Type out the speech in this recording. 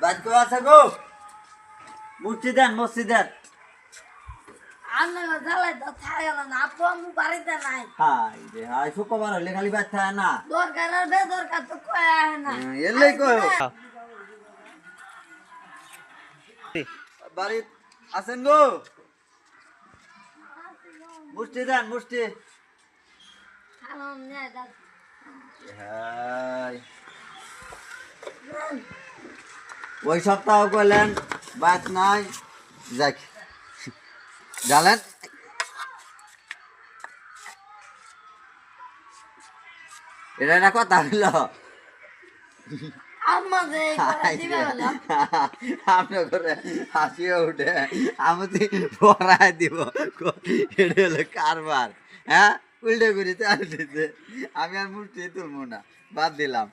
বাদ কো আছে গো মসজিদেন মসজিদেন আমরা জ্বালাই তো থাকলো না আপু আমি বাড়িতে নাই হাই রে হাই শুক্রবার হলে খালি বাদ থাকে না দরকার আর বেদরকার তো কয় আহে না এলেই কই বাড়ি আছেন গো মুষ্টি দেন মুষ্টি খালাম নিয়ে দাও হাই ওই সপ্তাহ কইলেন বাদ নাই যাক জানেন এটা না কথা হইলো আম্মা যে দিবে হলো আপনার করে হাসিও উঠে আমি পড়ায় দিব এটা হলো কারবার হ্যাঁ উল্টে করে চাল দিতে আমি আর মুষ্টি তুলবো না বাদ দিলাম